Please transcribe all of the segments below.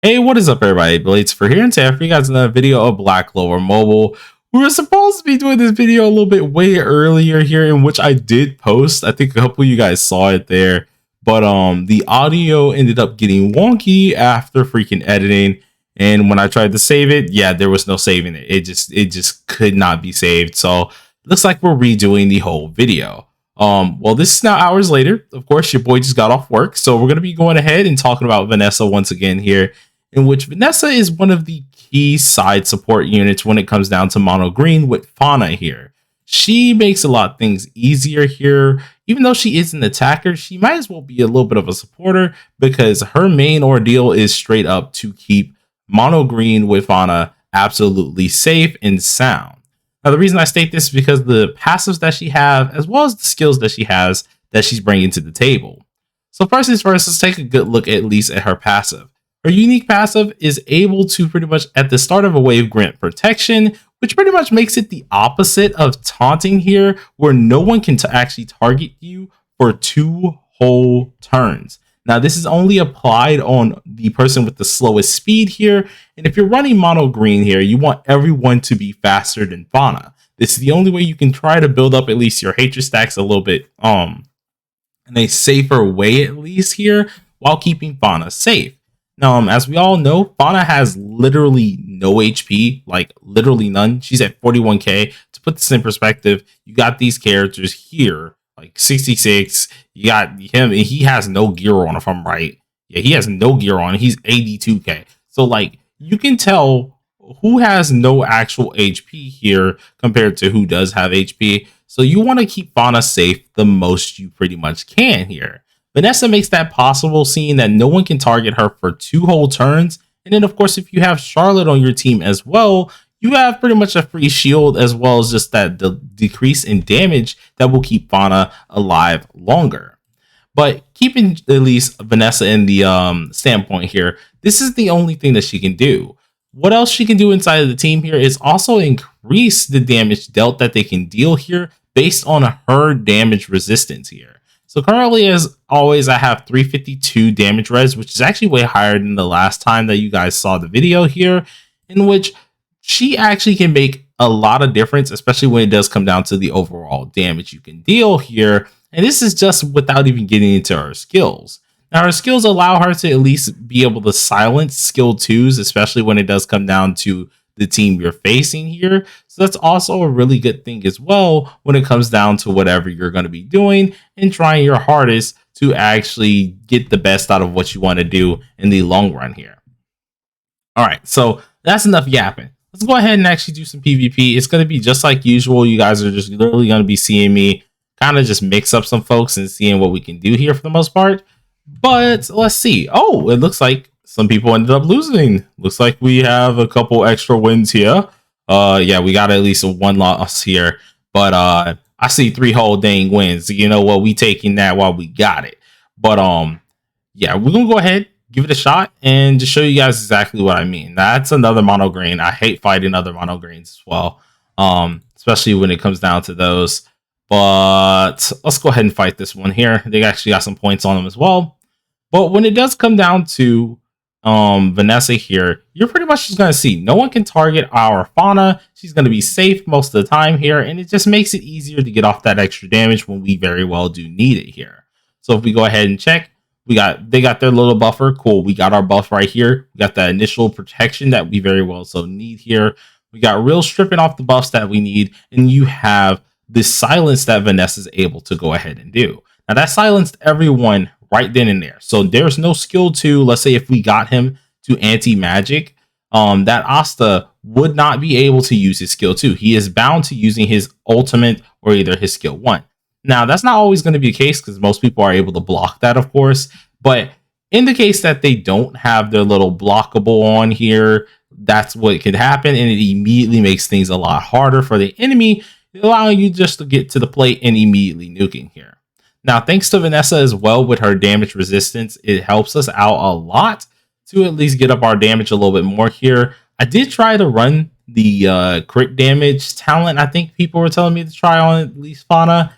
Hey, what is up, everybody? Bladecifer here, and today for you guys another video of Black Clover Mobile. We were supposed to be doing this video a little bit way earlier here, in which I did post. I think a couple of you guys saw it there, but the audio ended up getting wonky after freaking editing. And when I tried to save it, yeah, there was no saving it. It just could not be saved. So it looks like we're redoing the whole video. Well, this is now hours later. Of course, your boy just got off work, so we're gonna be going ahead and talking about Vanessa once again here, in which Vanessa is one of the key side support units when it comes down to mono green with Fana here. She makes a lot of things easier here. Even though she is an attacker, she might as well be a little bit of a supporter because her main ordeal is straight up to keep mono green with Fana absolutely safe and sound. Now, the reason I state this is because the passives that she has, as well as the skills that she has that she's bringing to the table. So first things first, let's take a good look at least at her passive. Her unique passive is able to pretty much at the start of a wave grant protection, which pretty much makes it the opposite of taunting here, where no one can actually target you for 2 whole turns. Now, this is only applied on the person with the slowest speed here. And if you're running mono green here, you want everyone to be faster than Fana. This is the only way you can try to build up at least your hatred stacks a little bit in a safer way, at least here, while keeping Fana safe. Now, as we all know, Fana has literally no HP, like literally none. She's at 41k. To put this in perspective, you got these characters here, like 66. You got him, and he has no gear on, if I'm right. Yeah, he has no gear on. He's 82k. So, like, you can tell who has no actual HP here compared to who does have HP. So you want to keep Fana safe the most you pretty much can here. Vanessa makes that possible, seeing that no one can target her for 2 whole turns. And then, of course, if you have Charlotte on your team as well, you have pretty much a free shield, as well as just that decrease in damage that will keep Fana alive longer. But keeping at least Vanessa in the standpoint here, this is the only thing that she can do. What else she can do inside of the team here is also increase the damage dealt that they can deal here based on her damage resistance here. So currently, as always, I have 352 damage res, which is actually way higher than the last time that you guys saw the video here, in which she actually can make a lot of difference, especially when it does come down to the overall damage you can deal here. And this is just without even getting into her skills. Now, her skills allow her to at least be able to silence skill 2s, especially when it does come down to the team you're facing here. So that's also a really good thing as well when it comes down to whatever you're going to be doing and trying your hardest to actually get the best out of what you want to do in the long run here. All right, so that's enough yapping. Let's go ahead and actually do some PvP. It's going to be just like usual. You guys are just literally going to be seeing me kind of just mix up some folks and seeing what we can do here for the most part. But let's see. Oh, it looks like some people ended up losing. Looks like we have a couple extra wins here. Yeah, we got at least 1 loss here. But I see 3 whole dang wins. You know what? We taking that while we got it. But yeah, we're gonna go ahead, give it a shot, and just show you guys exactly what I mean. That's another mono green. I hate fighting other mono greens as well. Especially when it comes down to those. But let's go ahead and fight this one here. They actually got some points on them as well. But when it does come down to Vanessa here, you're pretty much just going to see no one can target our Fana. She's going to be safe most of the time here, and it just makes it easier to get off that extra damage when we very well do need it here. So if we go ahead and check, they got their little buffer. Cool. We got our buff right here. We got that initial protection that we very well so need here. We got real stripping off the buffs that we need, and you have the silence that Vanessa is able to go ahead and do. Now that silenced everyone right then and there. So there's no skill 2. Let's say if we got him to anti-magic, that Asta would not be able to use his skill 2. He is bound to using his ultimate or either his skill 1. Now that's not always going to be the case because most people are able to block that, of course. But in the case that they don't have their little blockable on here, that's what could happen. And it immediately makes things a lot harder for the enemy, allowing you just to get to the plate and immediately nuking here. Now, thanks to Vanessa as well with her damage resistance, it helps us out a lot to at least get up our damage a little bit more here. I did try to run the crit damage talent. I think people were telling me to try on at least Fana.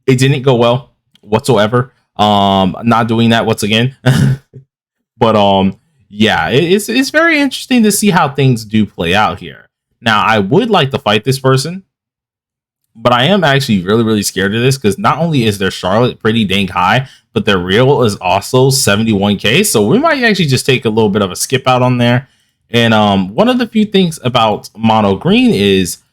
It didn't go well whatsoever. Not doing that once again. But yeah, it's very interesting to see how things do play out here. Now, I would like to fight this person, but I am actually really scared of this because not only is their Charlotte pretty dang high, but their real is also 71k. So we might actually just take a little bit of a skip out on there. And one of the few things about mono green is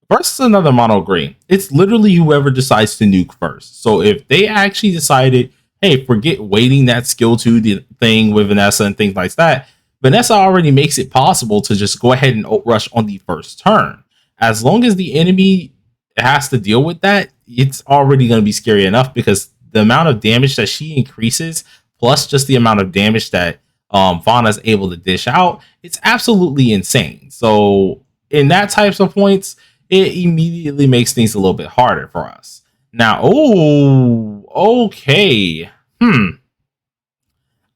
versus another mono green, it's literally whoever decides to nuke first. So if they actually decided, hey, forget waiting that skill 2 thing with Vanessa and things like that, Vanessa already makes it possible to just go ahead and ult rush on the first turn. As long as the enemy has to deal with that, it's already going to be scary enough because the amount of damage that she increases, plus just the amount of damage that Fana is able to dish out, it's absolutely insane. So in that types of points, it immediately makes things a little bit harder for us. Now, oh, okay.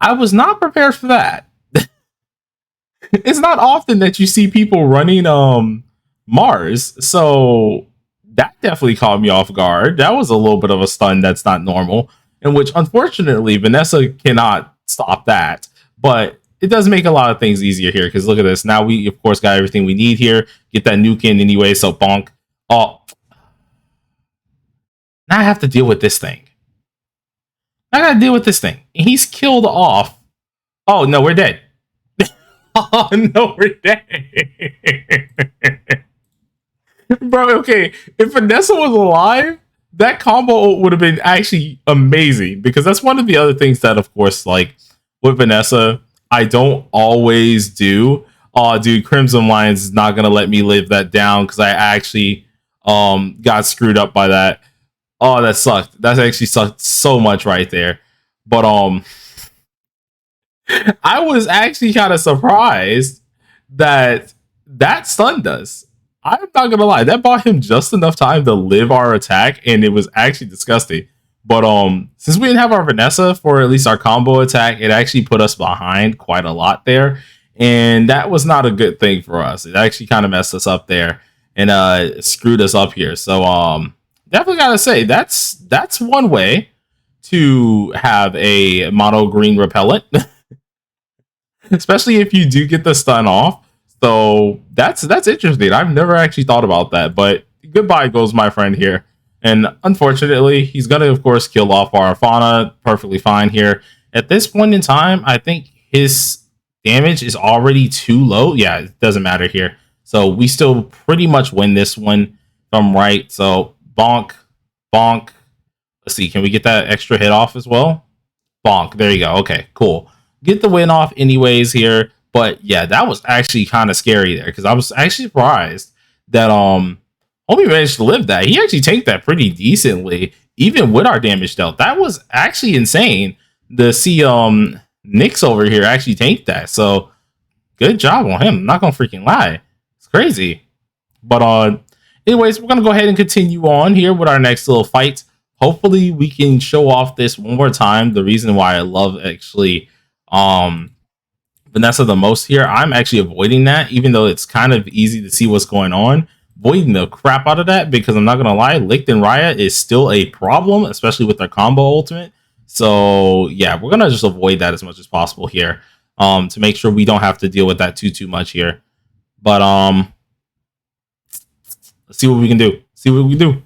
I was not prepared for that. It's not often that you see people running Mars, so that definitely caught me off guard. That was a little bit of a stun that's not normal, in which unfortunately Vanessa cannot stop that. But it does make a lot of things easier here because look at this. Now we of course got everything we need here. Get that nuke in anyway, so bonk. Oh, now I have to deal with this thing. I gotta deal with this thing. He's killed off. Oh no, we're dead. Oh no, we're dead. Bro, okay, if Vanessa was alive, that combo would have been actually amazing because that's one of the other things that, of course, like with Vanessa, I don't always do. Oh, dude, Crimson Lions is not gonna let me live that down because I actually got screwed up by that. Oh, that sucked. That actually sucked so much right there. But I was actually kind of surprised that that stunned us. I'm not gonna lie, that bought him just enough time to live our attack, and it was actually disgusting. But since we didn't have our Vanessa for at least our combo attack, it actually put us behind quite a lot there, and that was not a good thing for us. It actually kind of messed us up there and screwed us up here. So definitely gotta say that's one way to have a mono green repellent. Especially if you do get the stun off. So that's interesting. I've never actually thought about that, but goodbye goes my friend here. And unfortunately, he's gonna of course kill off our Fana perfectly fine here. At this point in time, I think his damage is already too low. Yeah, it doesn't matter here. So we still pretty much win this one if I'm right. So bonk, bonk. Let's see, can we get that extra hit off as well? Bonk. There you go. Okay, cool. Get the win off anyways here. But yeah, that was actually kind of scary there because I was actually surprised that Homie managed to live that. He actually tanked that pretty decently, even with our damage dealt. That was actually insane to see Nyx over here actually tank that. So good job on him. I'm not gonna freaking lie. It's crazy. But anyways, we're gonna go ahead and continue on here with our next little fight. Hopefully we can show off this one more time. The reason why I love actually Vanessa the most here, I'm actually avoiding that, even though it's kind of easy to see what's going on. Avoiding the crap out of that because I'm not gonna lie, Licht and Raya is still a problem, especially with their combo ultimate. So yeah, we're gonna just avoid that as much as possible here, to make sure we don't have to deal with that too much here. But let's see what we can do. See what we can do.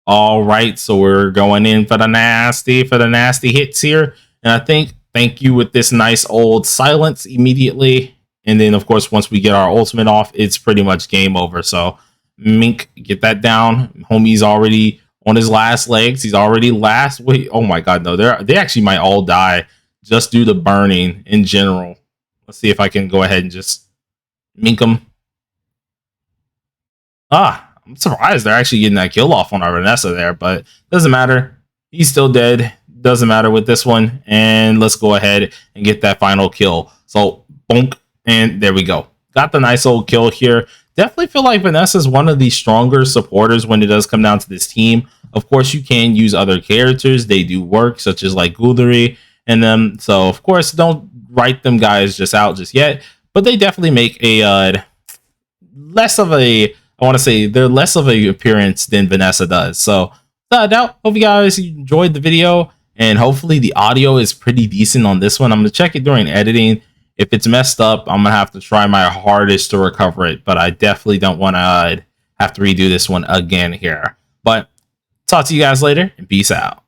All right, so we're going in for the nasty hits here, and I think thank you with this nice old silence immediately. And then, of course, once we get our ultimate off, it's pretty much game over. So, Mink, get that down. Homie's already on his last legs. He's already last. Wait, oh my God, no. They actually might all die just due to burning in general. Let's see if I can go ahead and just Mink them. I'm surprised they're actually getting that kill off on our Vanessa there, but doesn't matter. He's still dead. Doesn't matter with this one. And let's go ahead and get that final kill. So, bonk. And there we go. Got the nice old kill here. Definitely feel like Vanessa is one of the stronger supporters when it does come down to this team. Of course, you can use other characters. They do work, such as like Guderi and them. So, of course, don't write them guys just out just yet. But they definitely make a less of a, I want to say, they're less of a appearance than Vanessa does. So, without a doubt, hope you guys enjoyed the video. and hopefully the audio is pretty decent on this one. I'm going to check it during editing. If it's messed up, I'm going to have to try my hardest to recover it, but I definitely don't want to have to redo this one again here. But talk to you guys later, and peace out.